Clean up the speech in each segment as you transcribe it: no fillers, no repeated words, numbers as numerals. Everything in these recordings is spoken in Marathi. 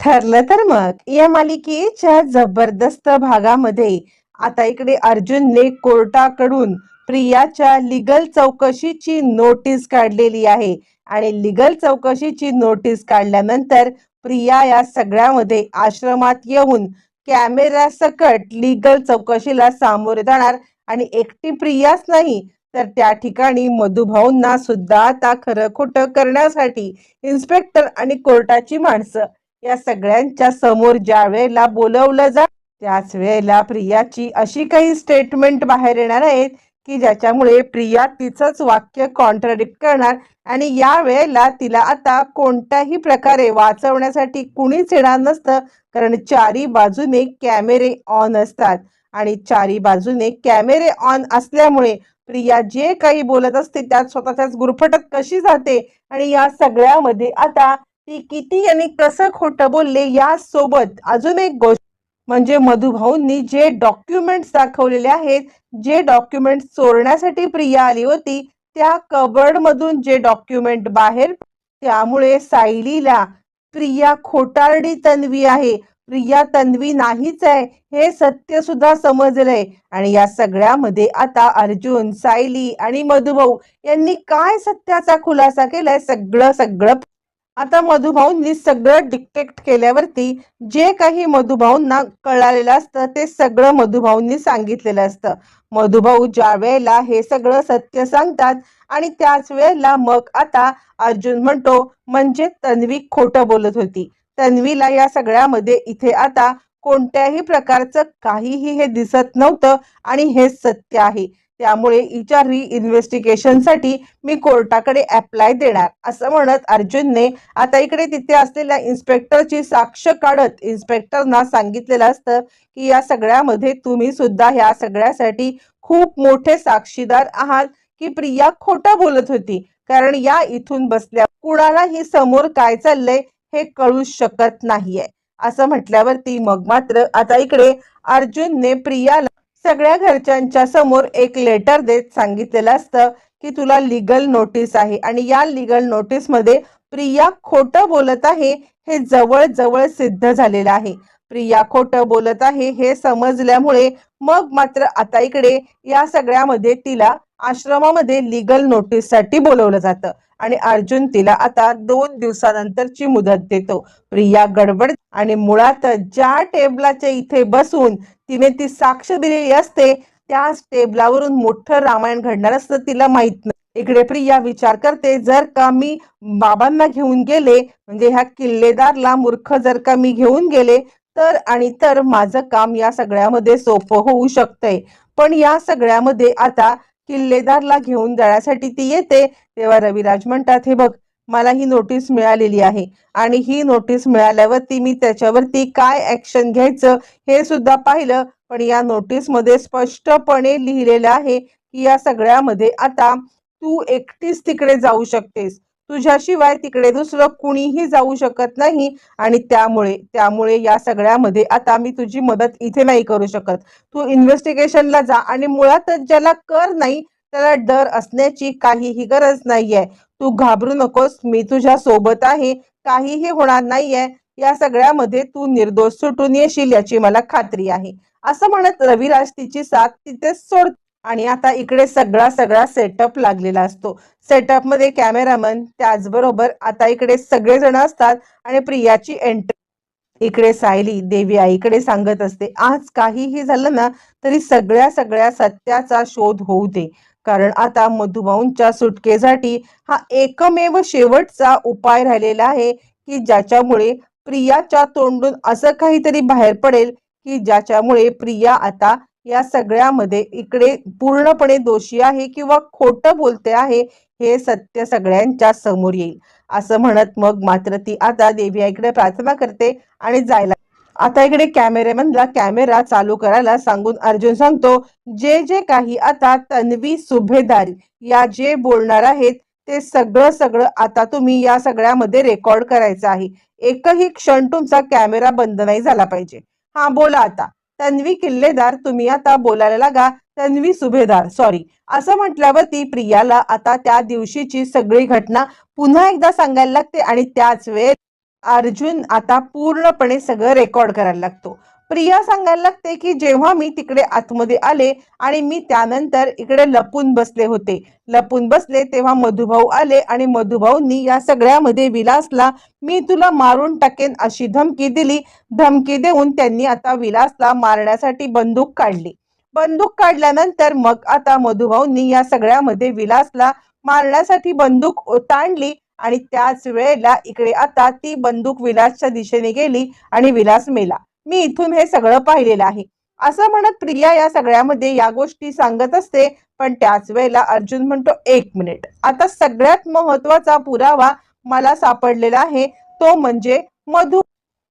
ठरलं तर मग या मालिकेच्या जबरदस्त भागामध्ये आता इकडे अर्जुनने कोर्टाकडून प्रियाच्या लिगल चौकशीची नोटीस काढलेली आहे आणि लिगल चौकशीची नोटीस काढल्यानंतर प्रिया या सगळ्यामध्ये आश्रमात येऊन कॅमेरा सकट लिगल चौकशीला सामोरे जाणार आणि एकटी प्रियाच नाही तर त्या ठिकाणी मधुभाऊंना सुद्धा आता खरं खोटं करण्यासाठी इन्स्पेक्टर आणि कोर्टाची माणसं या सगळ्यांच्या समोर ज्या वेळेला बोलवलं जा त्याच वेळेला प्रियाची अशी काही स्टेटमेंट बाहेर येणार आहेत की ज्याच्यामुळे प्रिया तिचंच वाक्य कॉन्ट्राडिक्ट करणार आणि या वेळेला तिला आता कोणत्याही प्रकारे वाचवण्यासाठी कुणीच येणार नसतं, कारण चारी बाजूने कॅमेरे ऑन असतात आणि चारी बाजूने कॅमेरे ऑन असल्यामुळे प्रिया जे काही बोलत असते त्यात स्वतःच्याच गुरफटत कशी जाते आणि या सगळ्यामध्ये आता ती किती आणि कसं खोटं बोलले या सोबत अजून एक गोष्ट म्हणजे मधुभाऊंनी जे डॉक्युमेंट्स दाखवलेले आहेत, जे डॉक्युमेंट चोरण्यासाठी प्रिया आली होती त्या कबर्ड मधून जे डॉक्युमेंट बाहेर, त्यामुळे सायलीला प्रिया खोटारडी तन्वी आहे, प्रिया तन्वी नाहीच आहे हे सत्य सुद्धा समजलंय. आणि या सगळ्यामध्ये आता अर्जुन, सायली आणि मधुभाऊ यांनी काय सत्याचा खुलासा केलाय सगळं सगळं आता मधुभाऊंनी सगळं डिक्टेट केल्यावरती जे काही मधुभाऊंना कळालेलं असतं ते सगळं मधुभाऊंनी सांगितलेलं असतं. मधुभाऊ ज्या वेळेला हे सगळं सत्य सांगतात आणि त्याच वेळेला मग आता अर्जुन म्हणतो म्हणजे तन्वी खोटं बोलत होती, तन्वीला या सगळ्यामध्ये इथे आता कोणत्याही प्रकारचं काहीही हे दिसत नव्हतं आणि हे सत्य आहे, त्यामुळे हिच्या साठी मी कोर्टाकडे अप्लाय देणार असं म्हणत अर्जुनने आता इकडे तिथे असलेल्या इन्स्पेक्टरची साक्ष काढत इन्स्पेक्टरना सांगितलेलं असतं की या सगळ्यामध्ये तुम्ही सुद्धा ह्या सगळ्यासाठी खूप मोठे साक्षीदार आहात की प्रिया खोटं बोलत होती, कारण या इथून बसल्या कुणालाही समोर काय चाललंय हे कळू शकत नाहीये असं म्हटल्यावरती मग मात्र आता इकडे अर्जुनने प्रियाला सगळ्या घरच्यांच्या समोर एक लेटर देत सांगितलेलं असतं की तुला लीगल नोटीस आहे आणि या लीगल नोटीस मध्ये प्रिया खोटं बोलत आहे हे जवळ जवळ सिद्ध झालेलं आहे. प्रिया खोटं बोलत आहे हे समजल्यामुळे मग मात्र आता इकडे या सगळ्यामध्ये तिला आश्रमामध्ये लीगल नोटीस साठी बोलवलं जातं आणि अर्जुन तिला आता 2 दिवसानंतरची मुदत देतो. प्रिया गडबड आणि मुळात ज्या टेबलाच्या इथे बसून तिने ती साक्ष दिलेली असते त्याच टेबलावरून मोठं रामायण घडणार असतं तिला माहित नाही. इकडे प्रिया विचार करते जर का मी बाबांना घेऊन गेले म्हणजे ह्या किल्लेदारला मूर्ख जर का मी घेऊन गेले तर आणि तर माझं काम या सगळ्यामध्ये सोपं होऊ शकतंय. पण या सगळ्यामध्ये आता किल्लेदारला घेऊन जाण्यासाठी ती येते तेव्हा रविराज म्हणतात हे बघ मला ही नोटीस मिळालेली आहे आणि ही नोटीस मिळाल्यावरती मी त्याच्यावरती काय ऍक्शन घ्यायचं हे सुद्धा पाहिलं, पण या नोटीस मध्ये स्पष्टपणे लिहिलेलं आहे की या सगळ्यामध्ये आता तू एकटीच तिकडे जाऊ शकतेस, तुझ्याशिवाय तिकडे दुसरं कुणीही जाऊ शकत नाही आणि त्यामुळे त्यामुळे या सगळ्यामध्ये आता मी तुझी मदत इथे नाही करू शकत. तू इन्व्हेस्टिगेशनला जा आणि मुळातच ज्याला कर नाही त्याला डर असण्याची काहीही गरज नाहीये. तू घाबरू नकोस, मी तुझ्या सोबत आहे, काहीही होणार नाहीये. या सगळ्यामध्ये तू निर्दोष सुटून येशील याची मला खात्री आहे असं म्हणत रविराज तिची साथ तिथे सोड आणि आता इकडे सगळा सगळा सेटअप लागलेला असतो. सेटअप मध्ये कॅमेरामन त्याचबरोबर आता इकडे सगळेजण असतात आणि प्रियाची एंट्री इकडे सायली देवी आईकडे सांगत असते आज काहीही झालं ना तरी सगळ्या सगळ्या सत्याचा शोध होऊ दे, कारण आता मधुभाऊंच्या सुटकेसाठी हा एकमेव शेवटचा उपाय राहिलेला आहे की ज्याच्यामुळे प्रियाच्या तोंडून असं काहीतरी बाहेर पडेल की ज्याच्यामुळे प्रिया आता या सगळ्यामध्ये इकडे पूर्णपणे दोषी आहे किंवा खोटं बोलते आहे हे सत्य सगळ्यांच्या समोर येईल असं म्हणत मग मात्र ती आता देवी आईकडे प्रार्थना करते आणि जायला आता इकडे कॅमेरामॅनला कॅमेरा चालू करायला सांगून अर्जुन सांगतो जे जे काही आता तन्वी सुभेदार या जे बोलणार आहेत ते सगळं सगळं आता तुम्ही या सगळ्यामध्ये रेकॉर्ड करायचं आहे, एकही क्षण तुमचा कॅमेरा बंद नाही झाला पाहिजे. हा बोला आता तन्वी किल्लेदार तुम्ही आता बोलायला लागा, तन्वी सुभेदार सॉरी असं म्हटल्यावरती प्रियाला आता त्या दिवशीची सगळी घटना पुन्हा एकदा सांगायला लागते आणि त्याच वेळेत अर्जुन आता पूर्णपणे सगळं रेकॉर्ड करायला लागतो. प्रिया सांगायला लागते की जेव्हा मी तिकडे आतमध्ये आले आणि मी त्यानंतर इकडे लपून बसले होते, लपून बसले तेव्हा मधुभाऊ आले आणि मधुभाऊंनी या सगळ्यामध्ये विलासला मी तुला मारून टाकेन अशी धमकी दिली. धमकी देऊन त्यांनी आता विलासला मारण्यासाठी बंदूक काढली. बंदूक काढल्यानंतर मग आता मधुभाऊंनी या सगळ्यामध्ये विलासला मारण्यासाठी बंदूक ताणली आणि त्याच वेळेला इकडे आता ती बंदूक विलासच्या दिशेने गेली आणि विलास मेला. मी इथून हे सगळं पाहिलेलं आहे असं म्हणत प्रिया या सगळ्यामध्ये या गोष्टी सांगत असते. पण त्याच वेळेला अर्जुन म्हणतो, एक मिनिट, आता सगळ्यात महत्वाचा पुरावा मला सापडलेला आहे, तो म्हणजे मधु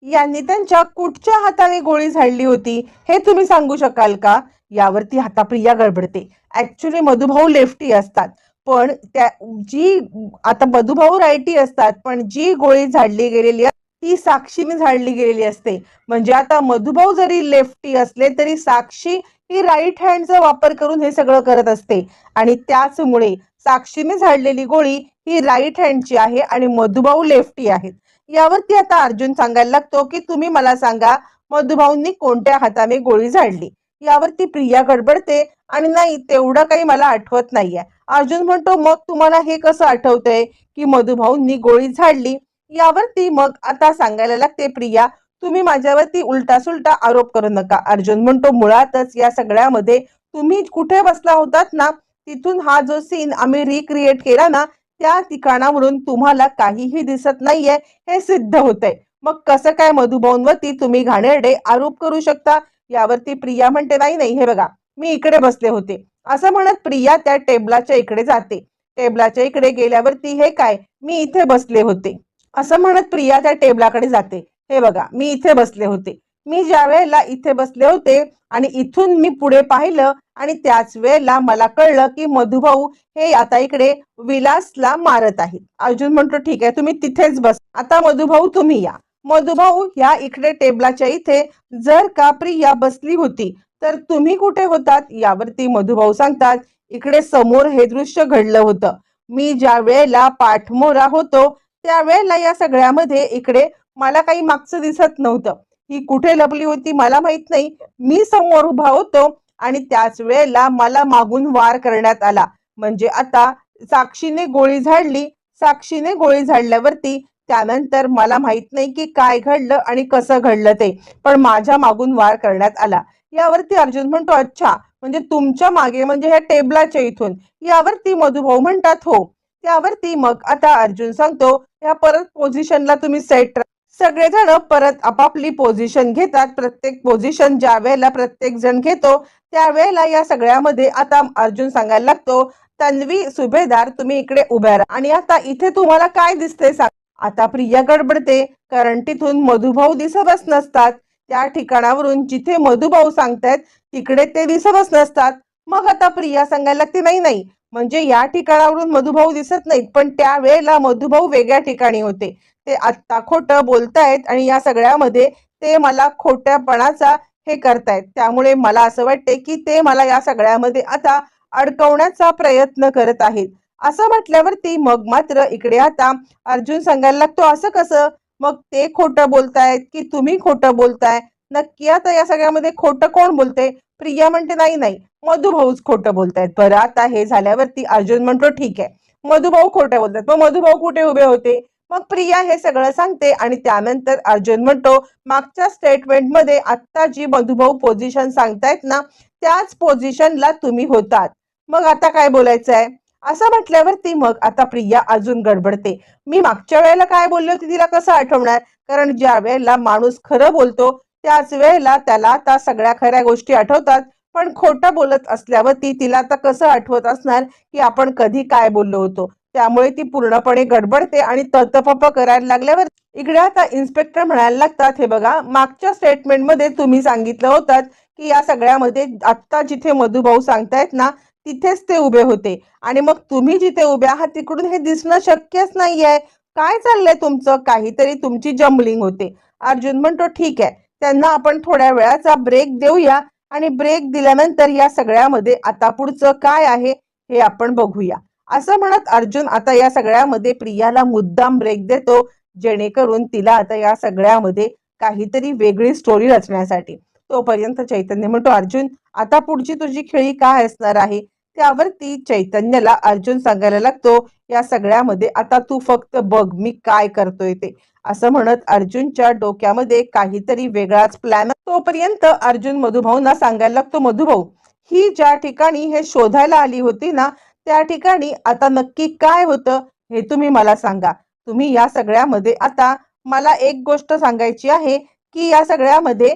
यांनी त्यांच्या कुठच्या हाताने गोळी झाडली होती हे तुम्ही सांगू शकाल का? यावरती आता प्रिया गडबडते. ऍक्च्युली मधुभाऊ लेफ्टी असतात, पण त्या जी आता मधुभाऊ राईटी असतात, पण जी गोळी झाडली गेलेली ती साक्षीने झाडली गेलेली असते. म्हणजे आता मधुभाऊ जरी लेफ्टी असले तरी साक्षी ही राईट हँडचा वापर करून हे सगळं करत असते आणि त्याचमुळे साक्षीने झाडलेली गोळी ही राईट हँडची आहे आणि मधुभाऊ लेफ्टी आहेत. यावरती आता अर्जुन सांगायला लागतो की तुम्ही मला सांगा मधुभाऊंनी कोणत्या हाताने गोळी झाडली. यावरती प्रिया गडबडते आणि नाही तेवढं काही मला आठवत नाहीये. अर्जुन म्हणतो, मग तुम्हाला हे कसं आठवतंय की मधुभाऊंनी गोळी झाडली? यावरती मग आता सांगायला लागते प्रिया, तुम्ही माझ्यावरती उलटा सुलटा आरोप करू नका. अर्जुन म्हणतो, मुळातच या सगळ्यामध्ये तुम्ही कुठे बसला होतात ना, तिथून हा जो सीन आम्ही रिक्रिएट केला ना, त्या ठिकाणावरून तुम्हाला काहीही दिसत नाहीये हे सिद्ध होतंय. मग कसं काय मधुभाऊंवरती तुम्ही घाणेरडे आरोप करू शकता? यावरती प्रिया म्हणते, नाही नाही, हे बघा, मी इकडे बसले होते. असं म्हणत प्रिया त्या टेबलाच्या इकडे जाते. टेबलाच्या इकडे गेल्यावरती, हे काय, मी इथे बसले होते असं म्हणत प्रिया त्या टेबलाकडे जाते. हे बघा, मी इथे बसले होते. मी ज्या वेळेला इथे बसले होते आणि इथून मी पुढे पाहिलं आणि त्याच वेळेला मला कळलं की मधुभाऊ हे आता इकडे विलासला मारत आहेत. अर्जुन म्हणतो, ठीक आहे, तुम्ही तिथेच बस. आता मधुभाऊ तुम्ही या. मधुभाऊ या इकडे टेबलाच्या इथे जर का प्रिया बसली होती तर तुम्ही कुठे होतात? यावरती मधुभाऊ सांगतात, इकडे समोर हे दृश्य घडलं होतं. मी ज्या वेळेला पाठमोरा होतो त्यावेळेला या सगळ्यामध्ये इकडे मला काही मागचं दिसत नव्हतं. ही कुठे लपली होती मला माहित नाही. मी समोर उभा होतो आणि त्याच वेळेला मला मागून वार करण्यात आला. म्हणजे आता साक्षीने गोळी झाडली. साक्षीने गोळी झाडल्यावरती त्यानंतर मला माहित नाही की काय घडलं आणि कसं घडलं ते, पण माझ्या मागून वार करण्यात आला. यावरती अर्जुन म्हणतो, अच्छा, म्हणजे तुमच्या मागे, म्हणजे ह्या टेबलाच्या इथून. यावरती मधुभाऊ म्हणतात, हो. त्यावरती मग आता अर्जुन सांगतो, या परत पोझिशनला तुम्ही सेट. सगळेजण परत आपापली पोझिशन घेतात. प्रत्येक पोझिशन ज्या वेळेला प्रत्येक जण घेतो त्यावेळेला या सगळ्यामध्ये आता अर्जुन सांगायला लागतो, तन्वी, सुभेदार, तुम्ही इकडे उभ्या राहा आणि आता इथे तुम्हाला काय दिसतंय सांग. आता प्रिया गडबडते, कारण तिथून मधुभाऊ दिसतच नसतात. त्या ठिकाणावरून जिथे मधुभाऊ सांगतायत तिकडे ते दिसतच नसतात. मग आता प्रिया सांगायला लागते, नाही नाही, म्हणजे या ठिकाणावरून मधुभाऊ दिसत नाहीत, पण त्या वेळेला मधुभाऊ वेगळ्या ठिकाणी होते. ते आत्ता खोटं बोलतायत आणि या सगळ्यामध्ये ते मला खोट्यापणाचा हे करतायत. त्यामुळे मला असं वाटते की ते मला या सगळ्यामध्ये आता अडकवण्याचा प्रयत्न करत आहेत. असं म्हटल्यावरती मग मात्र इकडे आता अर्जुन सांगायला लागतो, असं कसं? मग ते खोटं बोलतायत की तुम्ही खोटं बोलताय? नक्की आता या सगळ्यामध्ये खोटं कोण बोलते? प्रिया म्हणते, नाही नाही, मधुभाऊच खोटं बोलतायत. बरं, आता हे झाल्यावरती अर्जुन म्हणतो, ठीक आहे, मधुभाऊ खोटं बोलतात. मग मधुभाऊ कुठे उभे होते? मग प्रिया हे सगळं सांगते आणि त्यानंतर अर्जुन म्हणतो, मागच्या स्टेटमेंट मध्ये आता जी मधुभाऊ पोझिशन सांगतायत ना, त्याच पोझिशनला तुम्ही होतात. मग आता काय बोलायचं आहे? असं म्हटल्यावरती मग आता प्रिया अजून गडबडते. मी मागच्या वेळेला काय बोलले होते तिला कसं आठवणार? कारण ज्या वेळेला माणूस खरं बोलतो त्याच वेळेला त्याला आता सगळ्या खऱ्या गोष्टी आठवतात. पण खोटं बोलत असल्यावरती तिला आता कसं आठवत असणार की आपण कधी काय बोललो होतो? त्यामुळे ती पूर्णपणे गडबडते आणि ततपप करायला लागल्यावर इकडे आता इन्स्पेक्टर म्हणायला लागतात, हे बघा, मागच्या स्टेटमेंटमध्ये तुम्ही सांगितलं होतं की या सगळ्यामध्ये आत्ता जिथे मधुभाऊ सांगतायत ना तिथेच ते उभे होते आणि मग तुम्ही जिथे उभे आहात तिकडून हे दिसणं शक्यच नाहीये. काय चाललंय तुमचं? काहीतरी तुमची जम्बलिंग होते. अर्जुन म्हणतो, ठीक आहे, त्यांना आपण थोड्या वेळाचा ब्रेक देऊया आणि ब्रेक दिल्यानंतर या सगळ्यामध्ये आता पुढचं काय आहे हे आपण बघूया. असं म्हणत अर्जुन आता या सगळ्यामध्ये प्रियाला मुद्दाम ब्रेक देतो, जेणेकरून तिला आता या सगळ्यामध्ये काहीतरी वेगळी स्टोरी रचण्यासाठी. तोपर्यंत चैतन्य म्हणतो, अर्जुन आता पुढची तुझी खेळी काय असणार आहे? त्यावरती चैतन्याला अर्जुन सांगायला लागतो, या सगळ्यामध्ये आता तू फक्त बघ मी काय करतोय ते. असं म्हणत अर्जुनच्या डोक्यामध्ये काहीतरी वेगळाच प्लॅन. तोपर्यंत अर्जुन मधुभाऊंना सांगायला लागतो, मधुभाऊ ही ज्या ठिकाणी हे शोधायला आली होती ना, त्या ठिकाणी आता नक्की काय होतं हे तुम्ही मला सांगा. तुम्ही या सगळ्यामध्ये आता मला एक गोष्ट सांगायची आहे, की या सगळ्यामध्ये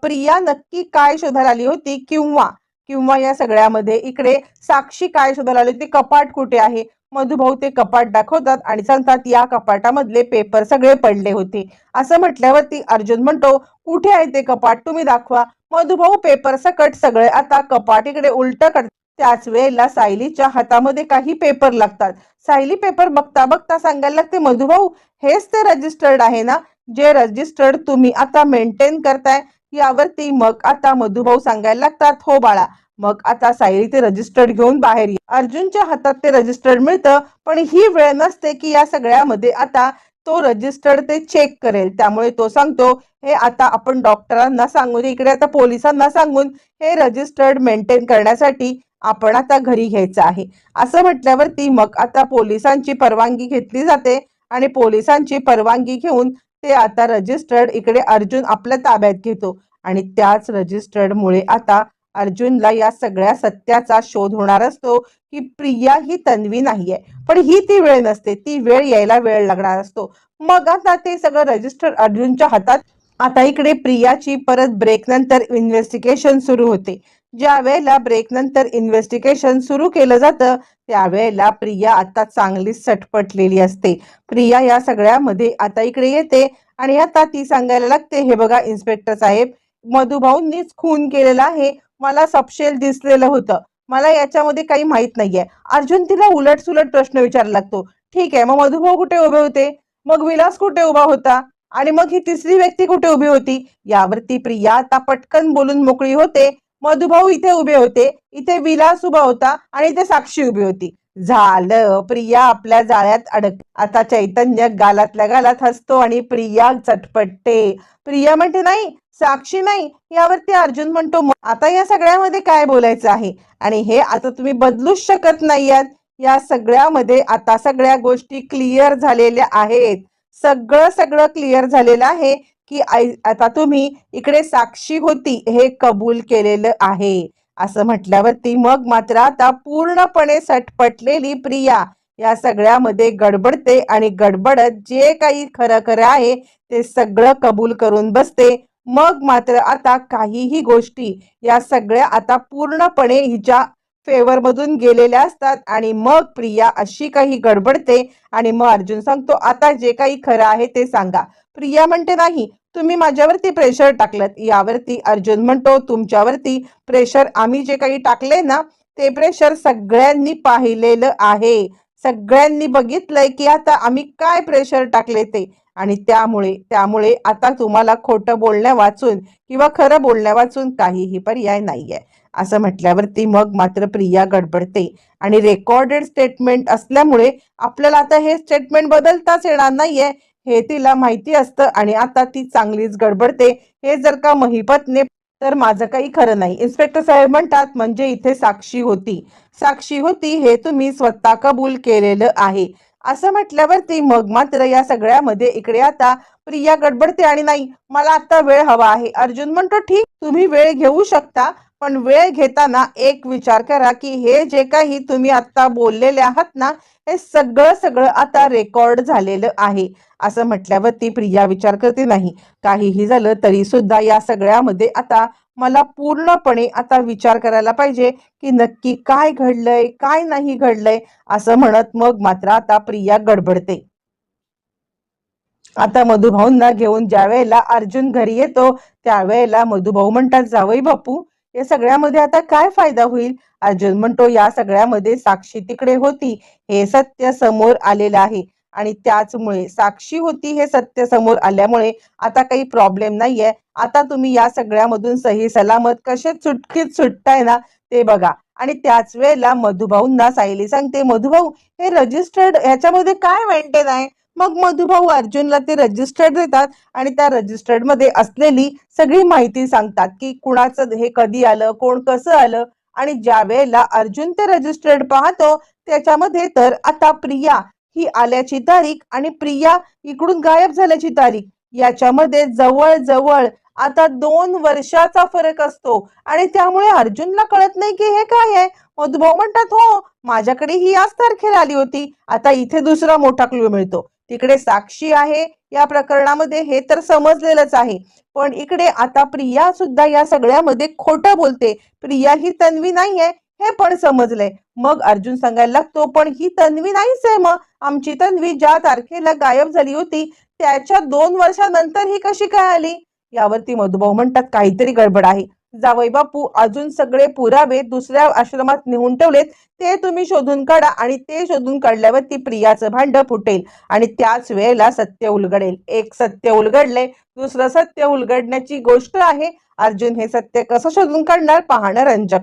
प्रिया नक्की काय शोधायला आली होती, किंवा किंवा या सगळ्यामध्ये इकडे साक्षी काय शोधायला आली होती, कपाट कुठे आहे? मधुभाऊ ते कपाट दाखवतात आणि सांगतात या कपाटामधले पेपर सगळे पडले होते. असं म्हटल्यावरती अर्जुन म्हणतो, कुठे आहे ते कपाट, तुम्ही दाखवा. मधुभाऊ पेपर सकट सगळे आता कपाट इकडे उलट करतात. त्याच वेळेला सायलीच्या हातामध्ये काही पेपर लागतात. सायली पेपर बघता बघता सांगायला लागते, मधुभाऊ हेच ते रजिस्टर्ड आहे ना, जे रजिस्टर्ड तुम्ही आता मेंटेन करताय. यावरती मग आता मधुभाऊ सांगायला लागतात, हो बाळा. मग आता सायली ते रजिस्टर्ड घेऊन बाहेर ये. अर्जुनच्या हातात ते रजिस्टर्ड मिळतं, पण ही वेळ नसते की या सगळ्यामध्ये आता तो रजिस्टर्ड ते चेक करेल. त्यामुळे तो सांगतो, हे आता आपण डॉक्टरांना सांगून, इकडे आता पोलिसांना सांगून हे रजिस्टर्ड मेंटेन करण्यासाठी आपण आता घरी घ्यायचं आहे. असं म्हटल्यावरती मग आता पोलिसांची परवानगी घेतली जाते आणि पोलिसांची परवानगी घेऊन ते आता रजिस्टर्ड इकडे अर्जुन आपल्या ताब्यात घेतो. आणि त्याच रजिस्टर्ड मुळे आता अर्जुनला या सगळ्या सत्याचा शोध होणार असतो, की प्रिया ही तन्वी नाहीये. पण ही ती वेळ नसते, ती वेळ यायला वेळ लागणार असतो. मग आता ते सगळं रजिस्टर अर्जुनच्या हातात. आता इकडे प्रियाची परत ब्रेक नंतर इन्व्हेस्टिगेशन सुरू होते. ज्या वेळेला ब्रेक नंतर इन्व्हेस्टिगेशन सुरू केलं जातं, त्यावेळेला प्रिया आता चांगलीच सटपटलेली असते. प्रिया या सगळ्यामध्ये आता इकडे येते आणि आता ती सांगायला लागते, हे बघा इन्स्पेक्टर साहेब, मधुभाऊंनीच खून केलेला आहे, मला सपशेल दिसलेलं होतं, मला याच्यामध्ये काही माहित नाहीये. अर्जुन तिला उलट सुलट प्रश्न विचारायला लागतो. ठीक आहे, मग मधुभाऊ कुठे उभे होते? मग विलास कुठे उभा होता? आणि मग ही तिसरी व्यक्ती कुठे उभी होती? यावरती प्रिया आता पटकन बोलून मोकळी होते, मधुभाऊ इथे उभे होते, इथे विलास उभा होता आणि इथे साक्षी उभी होती. झालं, प्रिया आपल्या जाळ्यात अडक. आता चैतन्य गालातल्या गालात हसतो आणि प्रिया चटपटते. प्रिया म्हणते, नाही साक्षी नाही. यावरती अर्जुन म्हणतो, आता या सगळ्यामध्ये काय बोलायचं आहे? आणि हे आता तुम्ही बदलूच शकत नाहीयात. या सगळ्यामध्ये आता सगळ्या गोष्टी क्लिअर झालेल्या आहेत. सगळं सगळं क्लिअर झालेलं आहे, की आता तुम्ही इकडे साक्षी होती हे कबूल केलेलं आहे. असं म्हटल्यावरती मग मात्र आता पूर्णपणे सटपटलेली प्रिया या सगळ्यामध्ये गडबडते आणि गडबडत जे काही खरं खरं आहे ते सगळं कबूल करून बसते. मग मात्र आता काहीही गोष्टी या सगळ्या आता पूर्णपणे हिच्या फेवर मधून गेलेल्या असतात आणि मग प्रिया अशी काही गडबडते आणि मग अर्जुन सांगतो, आता जे काही खरं आहे ते सांगा. प्रिया म्हणते, नाही तुम्ही माझ्यावरती प्रेशर टाकलं. यावरती अर्जुन म्हणतो, तुमच्यावरती प्रेशर आम्ही जे काही टाकले ना, ते प्रेशर सगळ्यांनी पाहिलेलं आहे. सगळ्यांनी बघितलंय की आता आम्ही काय प्रेशर टाकले ते. आणि त्यामुळे त्यामुळे आता तुम्हाला खोटं बोलण्या वाचून किंवा खरं बोलण्या वाचून काहीही पर्याय नाहीये. असं म्हटल्यावरती मग मात्र प्रिया गडबडते आणि रेकॉर्डेड स्टेटमेंट असल्यामुळे आपल्याला आता हे स्टेटमेंट बदलताच येणार नाहीये हे तिला माहिती असतं आणि आता ती चांगलीच गडबडते. हे जर का महिपतने तर माझं काही खरं नाही. इन्स्पेक्टर साहेब म्हणतात, म्हणजे इथे साक्षी होती, साक्षी होती हे तुम्ही स्वतः कबूल केलेलं आहे. असं म्हटल्यावरती मग मात्र या सगळ्यामध्ये इकडे आता प्रिया गडबडते आणि नाही मला आता वेळ हवा आहे. अर्जुन म्हणतो, ठीक तुम्ही वेळ घेऊ शकता, पण वेळ घेताना एक विचार करा की हे जे काही तुम्ही आता बोललेले आहात ना, हे सगळं सगळं आता रेकॉर्ड झालेलं आहे. असं म्हटल्यावरती प्रिया विचार करते, नाही काहीही झालं तरी सुद्धा या सगळ्यामध्ये आता मला पूर्णपणे आता विचार करायला पाहिजे की नक्की काय घडलंय काय नाही घडलंय. असं म्हणत मग मात्र आता प्रिया गडबडते. आता मधुभाऊंना घेऊन ज्या वेळेला अर्जुन घरी येतो त्यावेळेला मधुभाऊ म्हणतात, जावई बापू या सगळ्यामध्ये आता काय फायदा होईल? अर्जुन म्हणतो, या सगळ्यामध्ये साक्षी तिकडे होती हे सत्य समोर आलेलं आहे आणि त्याचमुळे साक्षी होती हे सत्य समोर आल्यामुळे आता काही प्रॉब्लेम नाहीये. आता तुम्ही या सगळ्यामधून सही सलामत कसे सुटकीत सुटताय ना ते बघा. आणि त्याच वेळेला मधुभाऊंना सायली सांगते, मधुभाऊ हे रजिस्टर्ड ह्याच्यामध्ये काय मेंटेन आहे? मग मधुभाऊ अर्जुनला ते रजिस्टर्ड देतात आणि त्या रजिस्टर्ड मध्ये असलेली सगळी माहिती सांगतात की कुणाचं हे कधी आलं, कोण कसं आलं. आणि ज्या वेळेला अर्जुन ते रजिस्टर्ड पाहतो त्याच्यामध्ये तर आता प्रिया ही आल्याची तारीख आणि प्रिया इकडून गायब झाल्याची तारीख याच्यामध्ये जवळ जवळ आता 2 वर्षाचा फरक असतो. आणि त्यामुळे अर्जुनला कळत नाही की हे काय आहे. मधुभाऊ म्हणतात, हो माझ्याकडे ही याच तारखेला आली होती. आता इथे दुसरा मोठा क्लू मिळतो. तिकडे साक्षी आहे या प्रकरणामध्ये हे तर समजलेलंच आहे. पण इकडे आता प्रिया सुद्धा या सगळ्यामध्ये खोटं बोलते. प्रिया ही तन्वी नाहीये हे पण समजलंय. मग अर्जुन सांगायला लागतो, पण ही तन्वी नाहीच आहे. मग आमची तन्वी ज्या तारखेला गायब झाली होती त्याच्या 2 वर्षानंतर ही कशी काय आली. यावरती मधुभाऊ म्हणतात, काहीतरी गडबड आहे. जावई बापू अजून सगळे पुरावे दुसऱ्या आश्रमात नेऊन ठेवलेत, ते तुम्ही शोधून काढा आणि ते शोधून काढल्यावरती प्रियाचं भांड फुटेल आणि त्याच वेळेला सत्य उलगडेल. एक सत्य उलगडले, दुसरं सत्य उलगडण्याची गोष्ट आहे. अर्जुन हे सत्य कसं शोधून काढणार पाहणं रंजक.